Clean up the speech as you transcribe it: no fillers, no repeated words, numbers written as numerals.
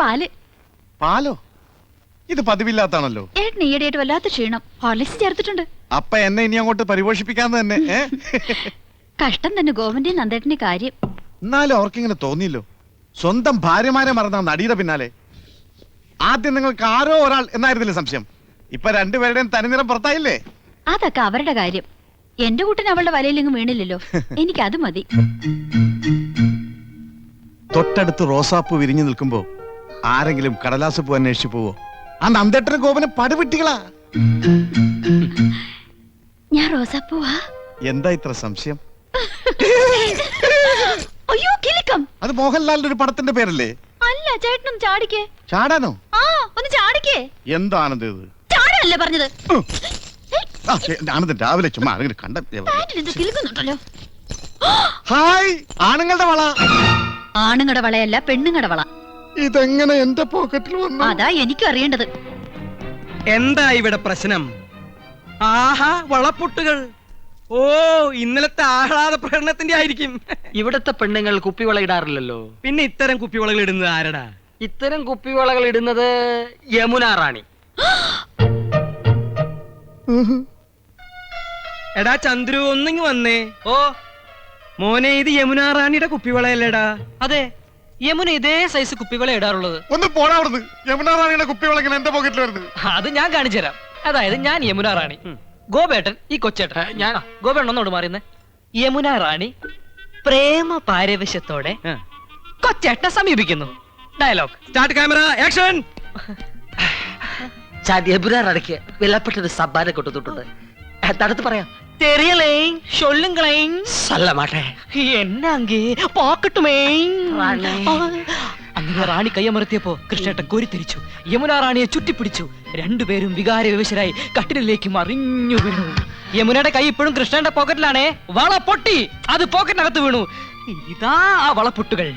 പാല്. പാലോ? ഇത് പതിവില്ലാത്താണല്ലോ. ഏട്ടന് ഈയിടെയായിട്ട് വല്ലാത്ത ക്ഷീണം. ഹോർലിക്സ് ചേർത്തിട്ടുണ്ട്. അപ്പ എന്നെ ഇനി അങ്ങോട്ട് പരിപോഷിപ്പിക്കാന്ന് തന്നെ. കഷ്ടം തന്നെ ഗോവിന്ദൻ നന്ദേട്ടന്റെ കാര്യം. എന്നാലും അവർക്കിങ്ങനെ തോന്നിയില്ലോ, സ്വന്തം ഭാര്യമാരെ മറന്ന നടിയുടെ പിന്നാലെ. ആദ്യം നിങ്ങൾക്ക് ആരോ ഒരാൾ എന്നായിരുന്നില്ലേ സംശയം? ഇപ്പൊ രണ്ടുപേരുടെയും തനിനിറം പുറത്തായില്ലേ? അതൊക്കെ അവരുടെ കാര്യം. എന്റെ കൂട്ടിന് അവളുടെ വലയിലെങ്ങും വീണില്ലല്ലോ. എനിക്കത് മതി. തൊട്ടടുത്ത് റോസാപ്പൂ വിരിഞ്ഞു നിൽക്കുമ്പോ ആരെങ്കിലും കടലാസ് പൂ അന്വേഷിച്ചു പോവോ? ആ നന്ദേട്ടനും ഗോപനും പടുവിട്ടികളാ. ഞാൻ റോസാപ്പൂവാ. എന്താ ഇത്ര സംശയം? അയ്യോ കിലുക്കം. അത് മോഹൻലാലിന്റെ ഒരു പടത്തിന്റെ പേരല്ലേ? അല്ല, ചേട്ടനും ചാടിക്കേ. ചാടാനോ? ആ, ഒന്ന് ചാടിക്കേ. എന്താണത് ഇത്? ചാടാനല്ലേ പറഞ്ഞത്? ആനന്ദൻ രാവിലെ ചുമ്മാ അങ്ങനെ കണ്ട. കിലുക്കുന്നുണ്ടല്ലോ. ഹായ്, ആണുങ്ങളുടെ വള. ആണുങ്ങളുടെ വളയല്ല, പെണ്ണുങ്ങളുടെ വള. ഇതെങ്ങനെ എന്റെ പോക്കറ്റിൽ വന്നു? അതാ എനിക്കും അറിയേണ്ടത്. എന്താ ഇവിടെ പ്രശ്നം? ആഹാ, വളപ്പൊട്ടുകൾ. ഓ, ഇന്നലത്തെ ആഹ്ലാദ പ്രകടനത്തിന്റെ ആയിരിക്കും. ഇവിടത്തെ പെണ്ണുങ്ങൾ കുപ്പിവള ഇടാറില്ലല്ലോ. പിന്നെ ഇത്തരം കുപ്പിവളകൾ ഇടുന്നത് ആരടാ? ഇത്തരം കുപ്പിവളകൾ ഇടുന്നത് യമുന റാണി. എടാ ചന്ദ്രു, ഒന്നിങ്ങ് വന്നേ. ഓ മോനെ, ഇത് യമുന റാണിയുടെ കുപ്പിവളയല്ലേടാ? അതെ, യമുന ഇതേ സൈസ് കുപ്പിവള ഇടാറുള്ളത്. ഒന്ന് പോടാ അവിടുന്ന്. യമുന റാണിയുടെ കുപ്പിവള ഇങ്ങനെ എന്റെ പോക്കറ്റിൽ വരുന്നത്. അത് ഞാൻ കാണിച്ചു തരാം. അതായത് ഞാൻ യമുന റാണി, ഗോപേട്ടൻ ഈ കൊച്ചേട്ടൻ. ഞാൻ ഗോപേട്ടൻ ഒന്നോട് മാറിയുന്നേ. യമുന റാണി പ്രേമ പാരവശ്യത്തോടെ കൊച്ചേട്ടനെ സമീപിക്കുന്നു. Dialogue start, camera, action. Yamuna റാണിക്ക് വിലപ്പെട്ടൊരു സമ്മാനം കൊടുത്തിട്ടുണ്ട്. തടുത്ത് പറയാം. தெரியலேன் சொல்லுங்களேன். சொல்ல மாட்டேன். என்ன அங்கே பாக்கட்டுமே. അങ്ങനെ റാണി കയ്യമർത്തിയപ്പോ കൃഷ്ണേട്ടൻ കോരിത്തിരിച്ചു. യമുന റാണിയെ ചുറ്റിപ്പിടിച്ചു. രണ്ടുപേരും വികാര വിവശരായി കട്ടിലേക്ക് മറിഞ്ഞു വീണു. യമുനയുടെ കൈ ഇപ്പോഴും കൃഷ്ണന്റെ പോക്കറ്റിലാണേ. വള പൊട്ടി, അത് പോക്കറ്റിനകത്ത് വീണു. ഇതാ ആ വളപ്പൊട്ടുകൾ.